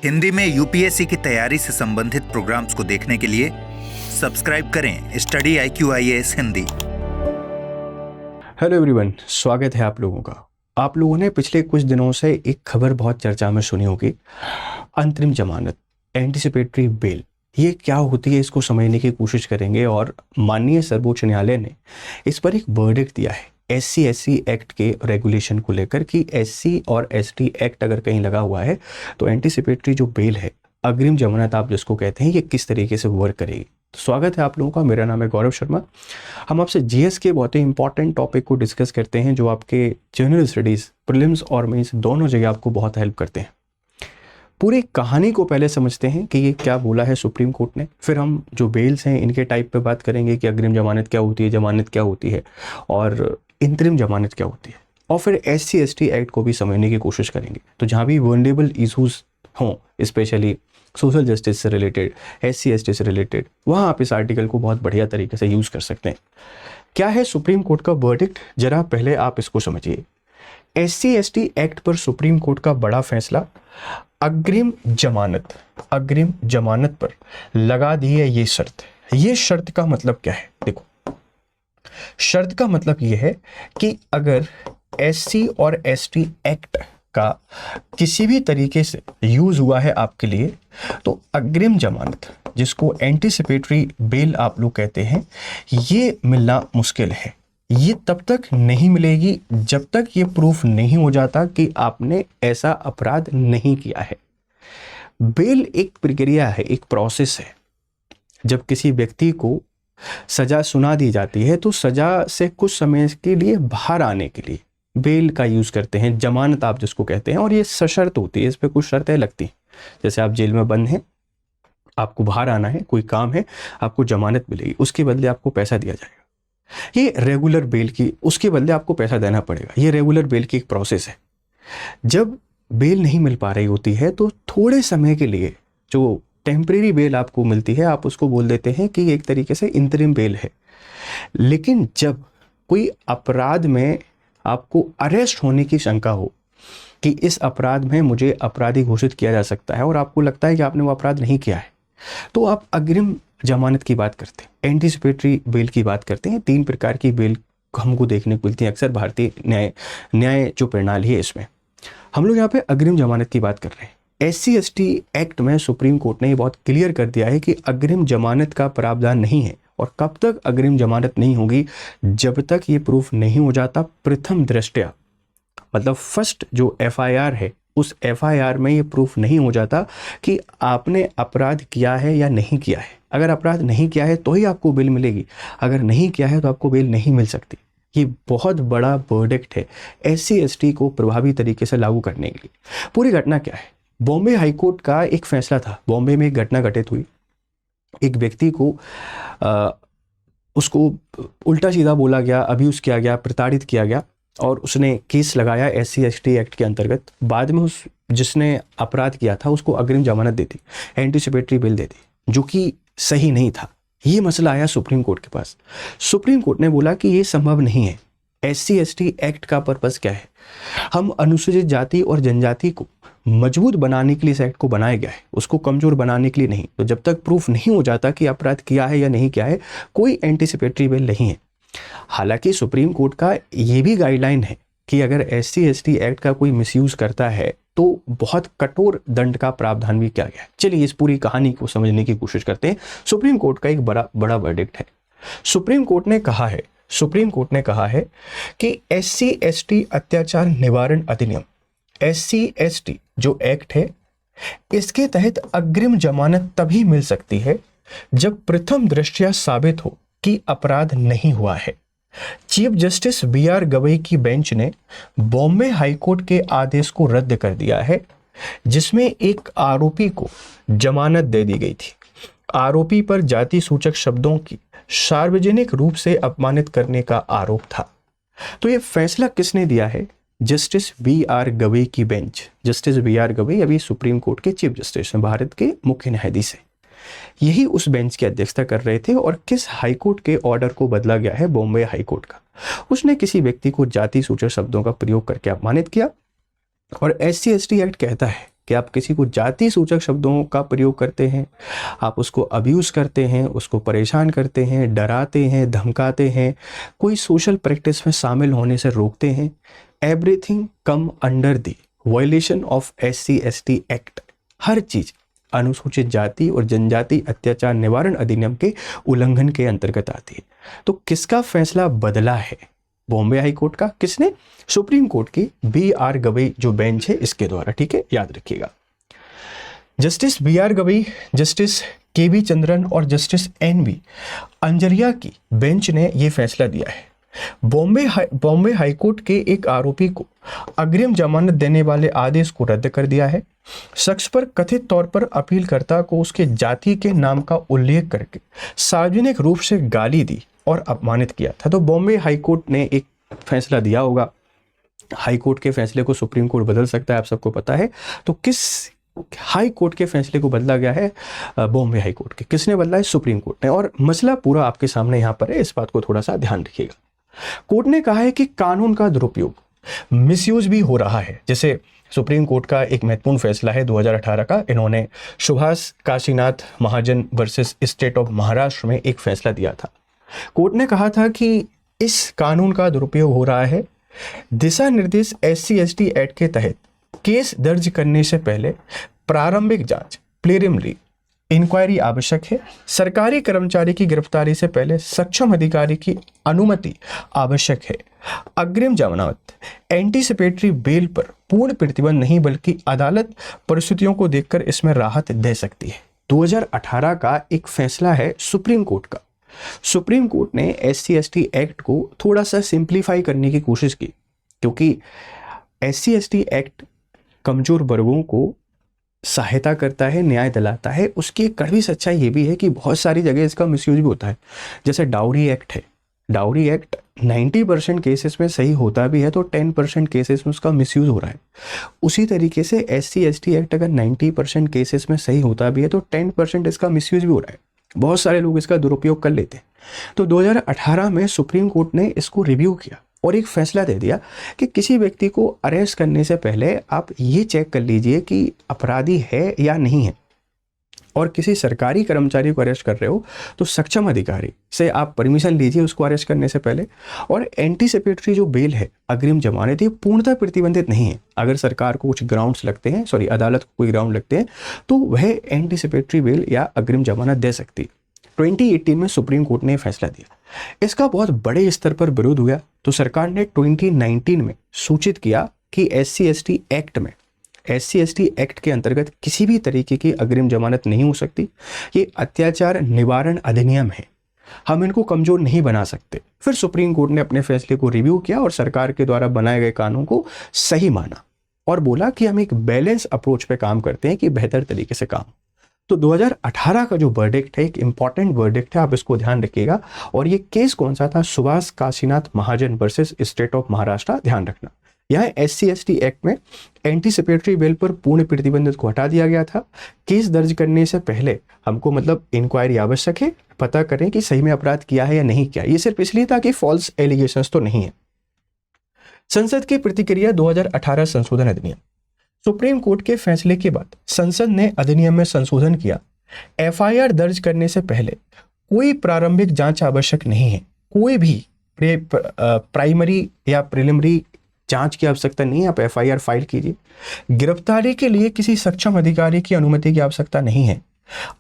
हिंदी में यूपीएससी की तैयारी से संबंधित प्रोग्राम्स को देखने के लिए सब्सक्राइब करें study IQIAS Hindi. Hello everyone, स्वागत है आप लोगों का। आप लोगों ने पिछले कुछ दिनों से एक खबर बहुत चर्चा में सुनी होगी, अंतरिम जमानत, एंटिसिपेटरी बेल। ये क्या होती है, इसको समझने की कोशिश करेंगे। और माननीय सर्वोच्च न्यायालय ने इस पर एक वर्डिक्ट दिया है SC/SC एक्ट के रेगुलेशन को लेकर कि SC और ST एक्ट अगर कहीं लगा हुआ है तो एंटिसिपेटरी जो बेल है, अग्रिम जमानत आप जिसको कहते हैं, ये किस तरीके से वर्क करेगी। तो स्वागत है आप लोगों का। मेरा नाम है गौरव शर्मा। हम आपसे GS के बहुत ही इंपॉर्टेंट टॉपिक को डिस्कस करते हैं जो आपके जनरल स्टडीज़, प्रीलिम्स और मेंस दोनों जगह आपको बहुत हेल्प करते हैं। पूरी कहानी को पहले समझते हैं कि ये क्या बोला है सुप्रीम कोर्ट ने, फिर हम जो बेल्स हैं इनके टाइप पे बात करेंगे कि अग्रिम जमानत क्या होती है, जमानत क्या होती है और इंतरिम जमानत क्या होती है, और फिर SC/ST एक्ट को भी समझने की कोशिश करेंगे। तो जहाँ भी वल्नरेबल इशूज़ हों, स्पेशली सोशल जस्टिस से रिलेटेड, SC/ST से रिलेटेड, वहाँ आप इस आर्टिकल को बहुत बढ़िया तरीके से यूज़ कर सकते हैं। क्या है सुप्रीम कोर्ट का वर्डिक्ट, जरा पहले आप इसको समझिए। SC/ST एक्ट पर सुप्रीम कोर्ट का बड़ा फैसला, अग्रिम जमानत पर लगा दी है ये शर्त। ये शर्त का मतलब क्या है? देखो, शर्त का मतलब ये है कि अगर SC और ST एक्ट का किसी भी तरीके से यूज हुआ है आपके लिए, तो अग्रिम जमानत, जिसको एंटिसिपेटरी बेल आप लोग कहते हैं, ये मिलना मुश्किल है। ये तब तक नहीं मिलेगी जब तक ये प्रूफ नहीं हो जाता कि आपने ऐसा अपराध नहीं किया है। बेल एक प्रक्रिया है, एक प्रोसेस है। जब किसी व्यक्ति को सजा सुना दी जाती है तो सजा से कुछ समय के लिए बाहर आने के लिए बेल का यूज करते हैं, जमानत आप जिसको कहते हैं, और ये सशर्त होती है। इस पे कुछ शर्तें लगती हैं। जैसे आप जेल में बंद हैं, आपको बाहर आना है, कोई काम है, आपको जमानत मिलेगी, उसके बदले आपको पैसा दिया जाएगा। ये रेगुलर बेल की, उसके बदले आपको पैसा देना पड़ेगा। ये रेगुलर बेल की एक प्रोसेस है। जब बेल नहीं मिल पा रही होती है तो थोड़े समय के लिए जो टेम्परेरी बेल आपको मिलती है, आप उसको बोल देते हैं कि एक तरीके से इंतरिम बेल है। लेकिन जब कोई अपराध में आपको अरेस्ट होने की शंका हो कि इस अपराध में मुझे अपराधी घोषित किया जा सकता है और आपको लगता है कि आपने वो अपराध नहीं किया है, तो आप अग्रिम जमानत की बात करते हैं, एंटिसिपेटरी बेल की बात करते हैं। 3 प्रकार की बेल हमको देखने को मिलती है अक्सर भारतीय न्याय जो प्रणाली है इसमें। हम लोग यहाँ पे अग्रिम जमानत की बात कर रहे हैं। SC/ST एक्ट में सुप्रीम कोर्ट ने ये बहुत क्लियर कर दिया है कि अग्रिम जमानत का प्रावधान नहीं है। और कब तक अग्रिम जमानत नहीं होगी? जब तक ये प्रूफ नहीं हो जाता प्रथम दृष्टया, मतलब फर्स्ट जो FIR है, उस FIR में ये प्रूफ नहीं हो जाता कि आपने अपराध किया है या नहीं किया है। अगर अपराध नहीं किया है तो ही आपको बेल मिलेगी, अगर नहीं किया है तो आपको बेल नहीं मिल सकती। ये बहुत बड़ा वर्डिक्ट है SC/ST को प्रभावी तरीके से लागू करने के लिए। पूरी घटना क्या है? बॉम्बे हाईकोर्ट का एक फैसला था। बॉम्बे में एक घटना घटित हुई। एक व्यक्ति को उसको उल्टा सीधा बोला गया, अब्यूज किया गया, प्रताड़ित किया गया और उसने केस लगाया SC/ST एक्ट के अंतर्गत। बाद में उस जिसने अपराध किया था उसको अग्रिम जमानत देती, एंटिसिपेटरी बेल देती, जो कि सही नहीं था। ये मसला आया सुप्रीम कोर्ट के पास। सुप्रीम कोर्ट ने बोला कि ये संभव नहीं है। SC/ST एक्ट का पर्पस क्या है? हम अनुसूचित जाति और जनजाति को मजबूत बनाने के लिए इस एक्ट को बनाया गया है, उसको कमजोर बनाने के लिए नहीं। तो जब तक प्रूफ नहीं हो जाता कि अपराध किया है या नहीं किया है, कोई एंटिसिपेटरी बेल नहीं है। हालांकि सुप्रीम कोर्ट का ये भी गाइडलाइन है कि अगर SC/ST एक्ट का कोई मिसयूज करता है तो बहुत कठोर दंड का प्रावधान भी किया गया है। चलिए इस पूरी कहानी को समझने की कोशिश करते हैं। सुप्रीम कोर्ट का एक बड़ा वर्डिक्ट है। सुप्रीम कोर्ट ने कहा है कि SC/ST अत्याचार निवारण अधिनियम, SC/ST जो एक्ट है, इसके तहत अग्रिम जमानत तभी मिल सकती है जब प्रथम दृष्टया साबित हो कि अपराध नहीं हुआ है। चीफ जस्टिस BR गवई की बेंच ने बॉम्बे हाईकोर्ट के आदेश को रद्द कर दिया है, जिसमें एक आरोपी को जमानत दे दी गई थी। आरोपी पर जाति सूचक शब्दों की सार्वजनिक रूप से अपमानित करने का आरोप था। तो ये फैसला किसने दिया है? जस्टिस BR गवई की बेंच। जस्टिस BR गवई अभी सुप्रीम कोर्ट के चीफ जस्टिस हैं, भारत के मुख्य न्यायाधीश हैं। यही उस बेंच की अध्यक्षता कर रहे थे। और किस हाईकोर्ट के ऑर्डर को बदला गया है? बॉम्बे हाईकोर्ट का। उसने किसी व्यक्ति को जाति सूचक शब्दों का प्रयोग करके अपमानित किया और SC/ST एक्ट कहता है कि आप किसी को जाति सूचक शब्दों का प्रयोग करते हैं, आप उसको अब्यूज़ करते हैं, उसको परेशान करते हैं, डराते हैं, धमकाते हैं, कोई सोशल प्रैक्टिस में शामिल होने से रोकते हैं, everything come under the violation of SC/ST act. हर चीज़ अनुसूचित जाति और जनजाति अत्याचार निवारण अधिनियम के उल्लंघन के अंतर्गत आती है। तो किसका फैसला बदला है? बॉम्बे हाई कोर्ट का। किसने? सुप्रीम कोर्ट की BR गवई जो बेंच है इसके द्वारा। ठीक है, याद रखिएगा। Justice BR Gavai, justice KB Chandran और जस्टिस NV अंजरिया की बेंच ने यह फैसला दिया है। बॉम्बे हाई कोर्ट के एक आरोपी को अग्रिम जमानत देने वाले आदेश को रद्द कर दिया है। शख्स पर कथित तौर पर अपीलकर्ता को उसके जाति के नाम का उल्लेख करके सार्वजनिक रूप से गाली दी और अपमानित किया था। तो बॉम्बे हाई कोर्ट ने एक फैसला दिया होगा। हाई कोर्ट के फैसले को सुप्रीम कोर्ट बदल सकता है, आप सबको पता है। तो किस हाई कोर्ट के फैसले को बदला गया है? बॉम्बे हाई कोर्ट के। किसने बदला है? सुप्रीम कोर्ट ने। और मसला पूरा आपके सामने यहाँ पर है, इस बात को थोड़ा सा ध्यान रखिएगा। कोर्ट ने कहा है कि कानून का दुरुपयोग, मिसयूज भी हो रहा है। जैसे सुप्रीम कोर्ट का एक महत्वपूर्ण फैसला है 2018 का, इन्होंने सुभाष काशीनाथ महाजन वर्सेस स्टेट ऑफ महाराष्ट्र में एक फैसला दिया था। कोर्ट ने कहा था कि इस कानून का दुरुपयोग हो रहा है। दिशा निर्देश SC/ST एक्ट के तहत केस दर्ज करने से पहले प्रारंभिक जांच, प्रीलिमिनरी इंक्वायरी आवश्यक है। सरकारी कर्मचारी की गिरफ्तारी से पहले सक्षम अधिकारी की अनुमति आवश्यक है। अग्रिम जमानत, एंटीसिपेटरी बेल पर पूर्ण प्रतिबंध नहीं बल्कि अदालत परिस्थितियों को देखकर इसमें राहत दे सकती है। 2018 का एक फैसला है सुप्रीम कोर्ट का। सुप्रीम कोर्ट ने SC/ST एक्ट को थोड़ा सा सिंप्लीफाई करने की कोशिश की, क्योंकि SC/ST एक्ट कमजोर वर्गों को सहायता करता है, न्याय दिलाता है। उसकी एक कड़वी सच्चाई ये भी है कि बहुत सारी जगह इसका मिसयूज भी होता है। जैसे डाउरी एक्ट है, डाउरी एक्ट 90% केसेस में सही होता भी है, तो 10% केसेस में उसका मिसयूज हो रहा है। उसी तरीके से SC/ST एक्ट अगर 90% केसेस में सही होता भी है, तो 10% इसका मिसयूज भी हो रहा है। बहुत सारे लोग इसका दुरुपयोग कर लेते हैं। तो 2018 में सुप्रीम कोर्ट ने इसको रिव्यू किया और एक फैसला दे दिया कि किसी व्यक्ति को अरेस्ट करने से पहले आप ये चेक कर लीजिए कि अपराधी है या नहीं है। और किसी सरकारी कर्मचारी को अरेस्ट कर रहे हो तो सक्षम अधिकारी से आप परमिशन लीजिए उसको अरेस्ट करने से पहले। और एंटीसिपेटरी जो बेल है, अग्रिम जमानत, ये पूर्णतः प्रतिबंधित नहीं है। अगर सरकार को कुछ ग्राउंड्स लगते हैं, अदालत को कोई ग्राउंड लगते हैं, तो वह एंटीसिपेटरी बेल या अग्रिम जमानत दे सकती है। 2018 में सुप्रीम कोर्ट ने फैसला दिया। इसका बहुत बड़े स्तर पर विरोध हुआ, तो सरकार ने 2019 में सूचित किया कि SC/ST एक्ट में, SC/ST एक्ट के अंतर्गत किसी भी तरीके की अग्रिम जमानत नहीं हो सकती। ये अत्याचार निवारण अधिनियम है, हम इनको कमजोर नहीं बना सकते। फिर सुप्रीम कोर्ट ने अपने फैसले को रिव्यू किया और सरकार के द्वारा बनाए गए कानून को सही माना और बोला कि हम एक बैलेंस अप्रोच पे काम करते हैं कि बेहतर तरीके से काम। तो 2018 का जो वर्डिक्ट है, एक इंपॉर्टेंट वर्डिक्ट है, आप इसको ध्यान रखिएगा। और ये केस कौन सा था? सुभाष काशीनाथ महाजन वर्सेस स्टेट ऑफ महाराष्ट्र। ध्यान रखना, यहाँ SC/ST एक्ट में एंटीसिपेटरी बेल पर पूर्ण प्रतिबंध को हटा दिया गया था। केस दर्ज करने से पहले हमको इंक्वायरी आवश्यक है, पता करें कि सही में अपराध किया है या नहीं किया। ये सिर्फ इसलिए था कि फॉल्स एलिगेशंस तो नहीं है। संसद की प्रतिक्रिया 2018 संशोधन अधिनियम। सुप्रीम कोर्ट के फैसले के बाद संसद ने अधिनियम में संशोधन किया। FIR दर्ज करने से पहले कोई प्रारंभिक जांच आवश्यक नहीं है। कोई भी प्राइमरी या प्रीलिमिनरी जांच की आवश्यकता नहीं है। आप FIR फाइल कीजिए। गिरफ्तारी के लिए किसी सक्षम अधिकारी की अनुमति की आवश्यकता नहीं है।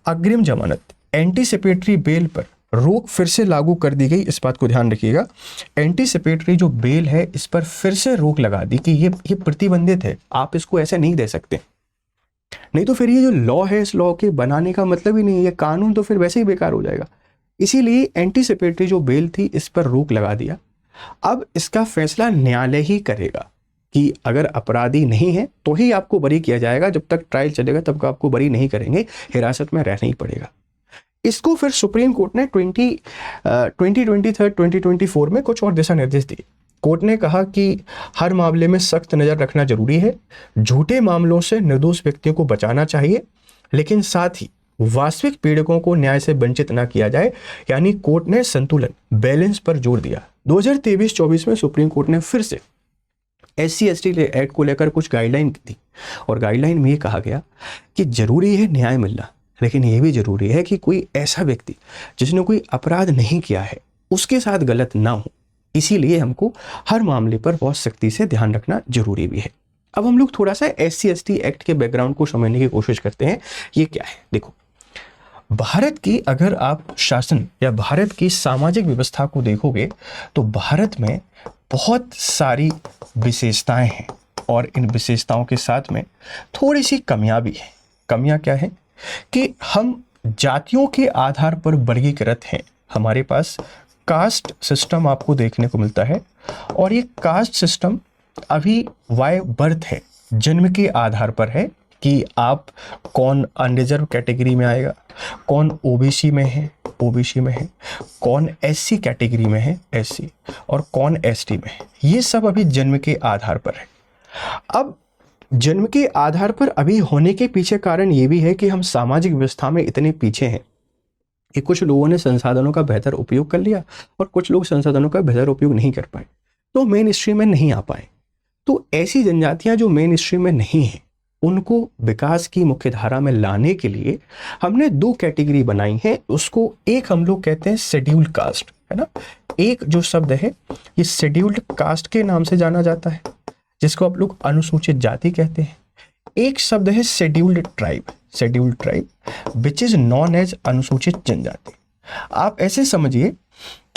अग्रिम जमानत, एंटीसिपेटरी बेल पर रोक फिर से लागू कर दी गई, इस बात को ध्यान रखिएगा। एंटीसिपेटरी जो बेल है, इस पर फिर से रोक लगा दी कि ये प्रतिबंधित है, आप इसको ऐसे नहीं दे सकते। नहीं तो फिर ये जो लॉ है, इस लॉ के बनाने का मतलब ही नहीं है, ये कानून तो फिर वैसे ही बेकार हो जाएगा। इसीलिए एंटीसिपेटरी जो बेल थी, इस पर रोक लगा दिया। अब इसका फैसला न्यायालय ही करेगा कि अगर अपराधी नहीं है तो ही आपको बरी किया जाएगा। जब तक ट्रायल चलेगा तब आपको बरी नहीं करेंगे, हिरासत में रहना ही पड़ेगा। इसको फिर सुप्रीम कोर्ट ने 2024 में कुछ और दिशा निर्देश दिए। कोर्ट ने कहा कि हर मामले में सख्त नज़र रखना जरूरी है, झूठे मामलों से निर्दोष व्यक्तियों को बचाना चाहिए, लेकिन साथ ही वास्तविक पीड़कों को न्याय से वंचित न किया जाए। यानी कोर्ट ने संतुलन, बैलेंस पर जोर दिया। 2023-24 में सुप्रीम कोर्ट ने फिर से SC/ST एक्ट को लेकर कुछ गाइडलाइन थी और गाइडलाइन में ये कहा गया कि जरूरी है न्याय मिलना, लेकिन ये भी जरूरी है कि कोई ऐसा व्यक्ति जिसने कोई अपराध नहीं किया है उसके साथ गलत ना हो। इसीलिए हमको हर मामले पर बहुत सख्ती से ध्यान रखना जरूरी भी है। अब हम लोग थोड़ा सा SC/ST एक्ट के बैकग्राउंड को समझने की कोशिश करते हैं। ये क्या है? देखो, भारत की अगर आप शासन या भारत की सामाजिक व्यवस्था को देखोगे तो भारत में बहुत सारी विशेषताएं हैं और इन विशेषताओं के साथ में थोड़ी सी कमियां भी हैं। कमियां क्या है कि हम जातियों के आधार पर वर्गीकृत हैं। हमारे पास कास्ट सिस्टम आपको देखने को मिलता है और ये कास्ट सिस्टम अभी बाय बर्थ है, जन्म के आधार पर है कि आप कौन अनरिजर्व कैटेगरी में आएगा, कौन ओबीसी में है, ओबीसी में है, कौन SC कैटेगरी में है, SC, और कौन ST में है। ये सब अभी जन्म के आधार पर है। अब जन्म के आधार पर अभी होने के पीछे कारण ये भी है कि हम सामाजिक व्यवस्था में इतने पीछे हैं कि कुछ लोगों ने संसाधनों का बेहतर उपयोग कर लिया और कुछ लोग संसाधनों का बेहतर उपयोग नहीं कर पाए, तो मेन स्ट्रीम में नहीं आ पाए। तो ऐसी जनजातियां जो मेन स्ट्रीम में नहीं हैं, उनको विकास की मुख्य धारा में लाने के लिए हमने 2 कैटेगरी बनाई है। उसको एक हम लोग कहते हैं शेड्यूल्ड कास्ट, है ना। एक जो शब्द है ये शेड्यूल्ड कास्ट के नाम से जाना जाता है, जिसको आप लोग अनुसूचित जाति कहते हैं। एक शब्द है scheduled tribe which is known as अनुसूचित जनजाति। आप ऐसे समझिए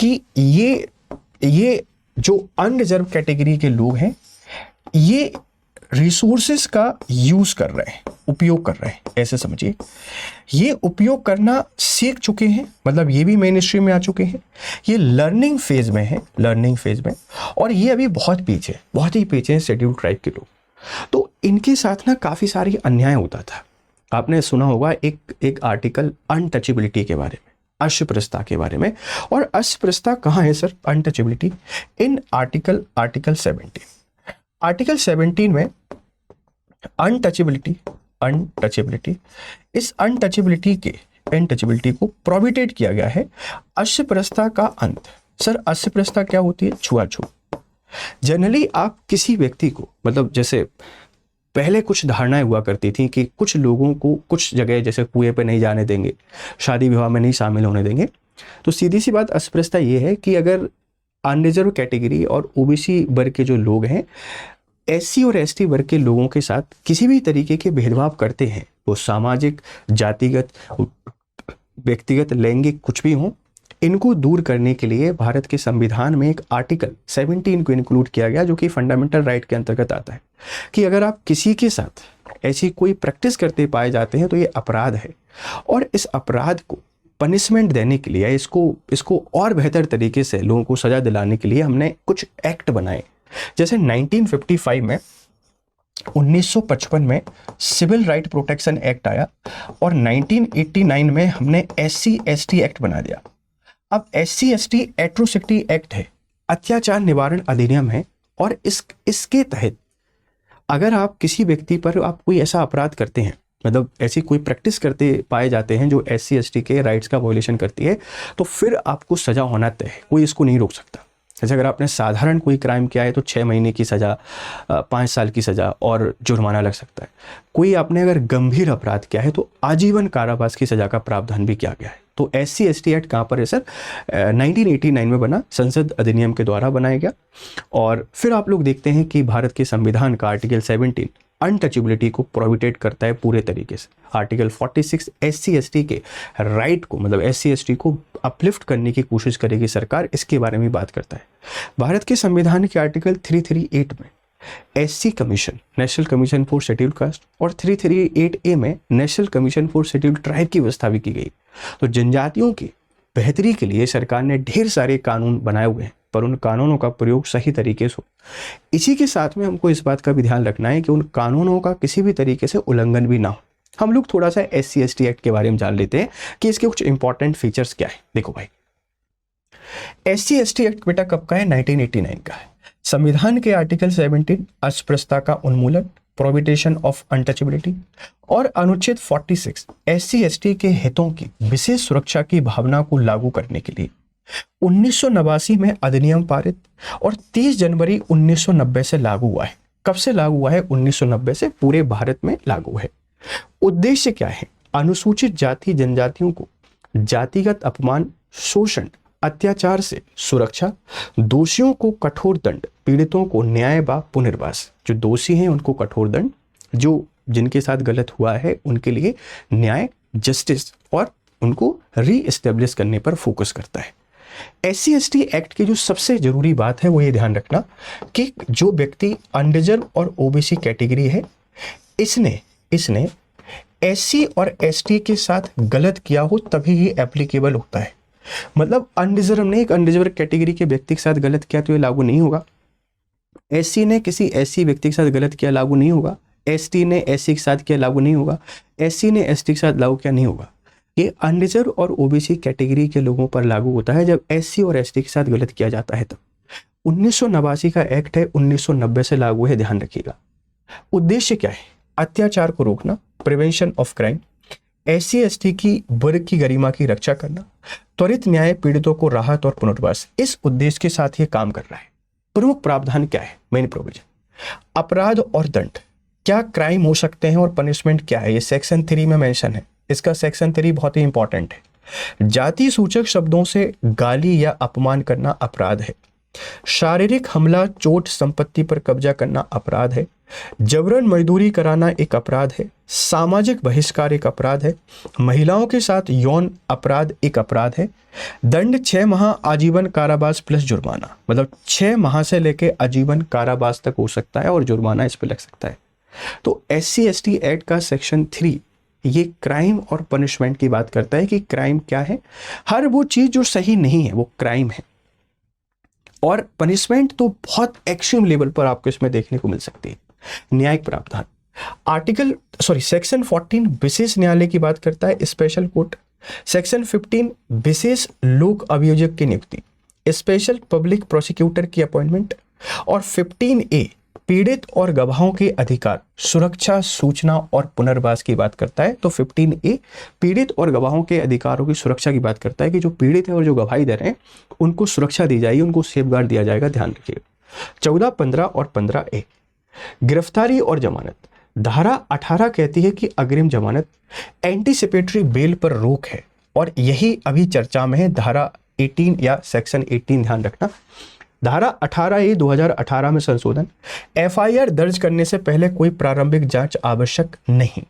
कि ये जो अनरिजर्व कैटेगरी के लोग हैं, ये रिसोर्सेस का यूज कर रहे हैं, उपयोग कर रहे हैं। ऐसे समझिए, ये उपयोग करना सीख चुके हैं, मतलब ये भी मेन स्ट्रीम में आ चुके हैं। ये लर्निंग फेज में है, और ये अभी बहुत ही पीछे हैं शेड्यूल्ड ट्राइब के लोग। तो इनके साथ ना काफी सारी अन्याय होता था। आपने सुना होगा एक आर्टिकल अनटचेबिलिटी के बारे में, अस्पृश्यता के बारे में। और अस्पृश्यता कहाँ है sir? Untouchability in article 17। Article 17 में अनटचेबिलिटी, इस अनटचेबिलिटी को प्रोहिबिटेड किया गया है। अस्पृश्यता का अंत। सर अस्पृश्यता क्या होती है? छुआछूत। जनरली आप किसी व्यक्ति को, मतलब जैसे पहले कुछ धारणाएं हुआ करती थी कि कुछ लोगों को कुछ जगह जैसे कुएं पे नहीं जाने देंगे, शादी विवाह में नहीं शामिल होने देंगे। तो सीधी सी बात अस्पृश्यता ये है कि अगर अनरिजर्व कैटेगरी और ओबीसी वर्ग के जो लोग हैं SC और ST वर्ग के लोगों के साथ किसी भी तरीके के भेदभाव करते हैं, वो सामाजिक, जातिगत, व्यक्तिगत, लैंगिक कुछ भी हो, इनको दूर करने के लिए भारत के संविधान में एक आर्टिकल 17 को इंक्लूड किया गया, जो कि फंडामेंटल राइट के अंतर्गत आता है कि अगर आप किसी के साथ ऐसी कोई प्रैक्टिस करते पाए जाते हैं तो ये अपराध है। और इस अपराध को पनिशमेंट देने के लिए, इसको और बेहतर तरीके से लोगों को सजा दिलाने के लिए हमने कुछ एक्ट बनाए। जैसे 1955 में 1955 में सिविल राइट प्रोटेक्शन एक्ट आया और 1989 में हमने SC/ST एक्ट बना दिया। अब SC/ST एट्रोसिटी एक्ट है, अत्याचार निवारण अधिनियम है, और इसके तहत अगर आप किसी व्यक्ति पर आप कोई ऐसा अपराध करते हैं, मतलब ऐसी कोई प्रैक्टिस करते पाए जाते हैं जो SC/ST के राइट्स का वायलेशन करती है, तो फिर आपको सजा होना तय है, कोई इसको नहीं रोक सकता। जैसे अगर आपने साधारण कोई क्राइम किया है तो 6 महीने की सजा, 5 साल की सजा और जुर्माना लग सकता है। कोई आपने अगर गंभीर अपराध किया है तो आजीवन कारावास की सजा का प्रावधान भी किया गया है। तो SC/ST एक्ट कहाँ पर है सर? 1989 में बना, संसद अधिनियम के द्वारा बनाया गया। और फिर आप लोग देखते हैं कि भारत के संविधान का आर्टिकल 17 अनटचेबिलिटी को प्रोहिबिटेड करता है पूरे तरीके से। आर्टिकल 46 SC/ST के राइट को, मतलब SC/ST को अपलिफ्ट करने की कोशिश करेगी सरकार, इसके बारे में बात करता है। भारत के संविधान के आर्टिकल 338 में SC commission, national commission for scheduled caste, और 338A में national commission for scheduled tribe की व्यवस्था भी की गई। तो जनजातियों की बेहतरी के लिए सरकार ने ढेर सारे कानून बनाए हुए हैं, पर उन कानूनों का प्रयोग सही तरीके से हो। इसी के साथ में हमको इस बात का भी ध्यान रखना है कि उन कानूनों का किसी भी तरीके से उल्लंघन भी ना हो। हम लोग थोड़ा सा SC/ST एक्ट के बारे में जान लेते हैं कि इसके कुछ इंपॉर्टेंट फीचर्स क्या है। देखो भाई, SC/ST एक्ट बेटा कब का है? 1989 का है। संविधान के आर्टिकल 17 अस्पृश्यता का उन्मूलन, प्रोहिबिशन ऑफ अनटचेबिलिटी, और अनुच्छेद 46 SC/ST के हितों की विशेष सुरक्षा की भावना को लागू करने के लिए 1989 में अधिनियम पारित और 30 जनवरी 1990 से लागू हुआ है। कब से लागू हुआ है? 1990 से पूरे भारत में लागू है। उद्देश्य क्या है? अनुसूचित जाति जनजातियों को जातिगत अपमान, शोषण, अत्याचार से सुरक्षा, दोषियों को कठोर दंड, पीड़ितों को न्याय व पुनर्वास। जो दोषी हैं उनको कठोर दंड, जो जिनके साथ गलत हुआ है उनके लिए न्याय, जस्टिस और उनको री एस्टेब्लिश करने पर फोकस करता है। SC/ST एक्ट की जो सबसे जरूरी बात है वो ये ध्यान रखना कि जो व्यक्ति अनरिजर्व और OBC कैटेगरी है, इसने SC और ST के साथ गलत किया हो तभी ये एप्लीकेबल होता है। मतलब अनरिजर्व ने एक अनरिजर्व कैटेगरी के व्यक्ति के साथ गलत किया तो ये लागू नहीं होगा। SC ने किसी SC व्यक्ति के साथ गलत किया, लागू नहीं होगा। ST ने SC के साथ किया, लागू नहीं होगा। SC ने ST के साथ लागू किया, नहीं होगा। ये अनरिजर्व और OBC कैटेगरी के लोगों पर लागू होता है जब SC और ST के साथ गलत किया जाता है तब। 1989 का एक्ट है, 1990 से लागू है, ध्यान रखिएगा। उद्देश्य क्या है? अत्याचार को रोकना, प्रिवेंशन ऑफ क्राइम, SC/ST की वर्ग की गरिमा की रक्षा करना, त्वरित न्याय, पीड़ितों को राहत और पुनर्वास। इस उद्देश्य के साथ ये काम कर रहा है। प्रमुख प्रावधान क्या है? मेन प्रोविजन, अपराध और दंड, क्या क्राइम हो सकते हैं और पनिशमेंट क्या है, ये सेक्शन 3 में मेंशन है। इसका सेक्शन 3 बहुत ही इंपॉर्टेंट है। जाति सूचक शब्दों से गाली या अपमान करना अपराध है। शारीरिक हमला, चोट, संपत्ति पर कब्जा करना अपराध है। जबरन मजदूरी कराना एक अपराध है। सामाजिक बहिष्कार एक अपराध है। महिलाओं के साथ यौन अपराध एक अपराध है। दंड 6 माह आजीवन कारावास प्लस जुर्माना, मतलब 6 माह से लेके आजीवन कारावास तक हो सकता है और जुर्माना इस पे लग सकता है। तो SC/ST एक्ट का सेक्शन 3 ये क्राइम और पनिशमेंट की बात करता है कि क्राइम क्या है। हर वो चीज जो सही नहीं है वो क्राइम है, और पनिशमेंट तो बहुत एक्सट्रीम लेवल पर आपको इसमें देखने को मिल सकती है। न्यायिक प्रावधान, सेक्शन 14 विशेष न्यायालय की बात करता है, स्पेशल कोर्ट। सेक्शन 15 विशेष लोक अभियोजक की नियुक्ति, स्पेशल पब्लिक प्रोसिक्यूटर की अपॉइंटमेंट। और 15A पीड़ित और गवाहों के अधिकार, सुरक्षा, सूचना और पुनर्वास की बात करता है। तो 15A पीड़ित और गवाहों के अधिकारों की सुरक्षा की बात करता है कि जो पीड़ित है और जो गवाही दे रहे हैं उनको सुरक्षा दी जाएगी, उनको सेफगार्ड दिया जाएगा, ध्यान रखिएगा। 14, 15 और 15A गिरफ्तारी और जमानत। धारा 18 कहती है कि अग्रिम जमानत, एंटीसिपेटरी बेल पर रोक है, और यही अभी चर्चा में है धारा 18 या सेक्शन 18, ध्यान रखना। धारा 18A 2018 में संशोधन, FIR दर्ज करने से पहले कोई प्रारंभिक जांच आवश्यक नहीं,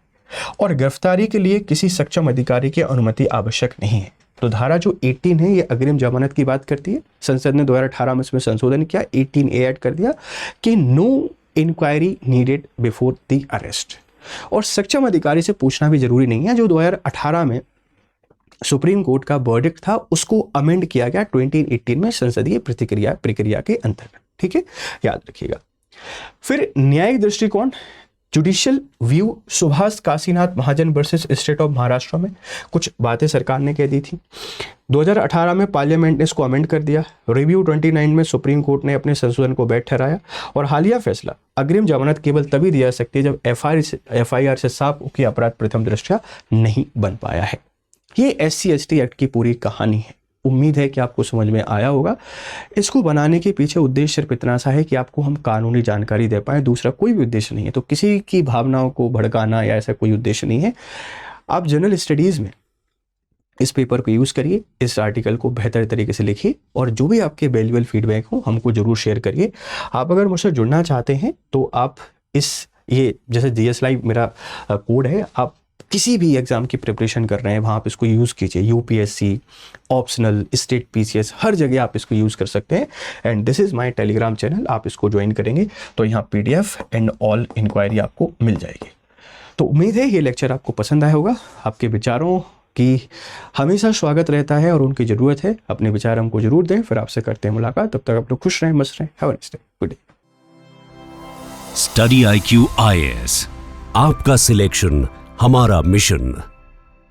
और गिरफ्तारी के लिए किसी सक्षम अधिकारी की अनुमति आवश्यक नहीं है। तो धारा जो 18 है ये अग्रिम जमानत की बात करती है। संसद ने 2018 में इसमें संशोधन किया, 18A ऐड कर दिया कि no inquiry needed before the arrest, और सक्षम अधिकारी से पूछना भी जरूरी नहीं है। जो 2018 में सुप्रीम कोर्ट का वर्डिक्ट था उसको अमेंड किया गया 2018 में संसदीय प्रक्रिया के अंतर्गत, ठीक है, याद रखिएगा। फिर न्यायिक दृष्टिकोण, judicial view, Subhash Kashinath Mahajan versus state of Maharashtra में कुछ बातें सरकार ने कह दी थी। 2018 में पार्लियामेंट ने इसको अमेंड कर दिया। रिव्यू 29 में सुप्रीम कोर्ट ने अपने संशोधन को वैध ठहराया, और हालिया फैसला, अग्रिम जमानत केवल तभी दी जा सकती है जब FIR से साफ हो कि अपराध प्रथम दृष्टया नहीं बन पाया है। ये SC/ST एक्ट की पूरी कहानी है। उम्मीद है कि आपको समझ में आया होगा। इसको बनाने के पीछे उद्देश्य सिर्फ इतना सा है कि आपको हम कानूनी जानकारी दे पाएं, दूसरा कोई भी उद्देश्य नहीं है। तो किसी की भावनाओं को भड़काना या ऐसा कोई उद्देश्य नहीं है। आप जनरल स्टडीज़ में इस पेपर को यूज़ करिए, इस आर्टिकल को बेहतर तरीके से लिखिए, और जो भी आपके वैल्यूएबल फीडबैक हो हमको ज़रूर शेयर करिए। आप अगर मुझसे जुड़ना चाहते हैं तो आप ये जैसे GS Live मेरा कोड है, आप किसी भी एग्जाम की प्रिपरेशन कर रहे हैं वहाँ आप इसको यूज़ कीजिए। UPSC, ऑप्शनल, स्टेट PCS, हर जगह आप इसको यूज़ कर सकते हैं। And this is my Telegram channel, आप इसको ज्वाइन करेंगे तो यहाँ PDF एंड ऑल इंक्वायरी आपको मिल जाएगी। तो उम्मीद है ये लेक्चर आपको पसंद आया होगा। आपके विचारों की हमेशा स्वागत रहता है और उनकी ज़रूरत है। अपने विचार हमको जरूर दें, फिर आपसे करते हैं मुलाकात। तब तक आप लोग खुश रहें, मस्त रहें। Have a nice day, good day. Study IQ IAS, आपका सिलेक्शन हमारा मिशन।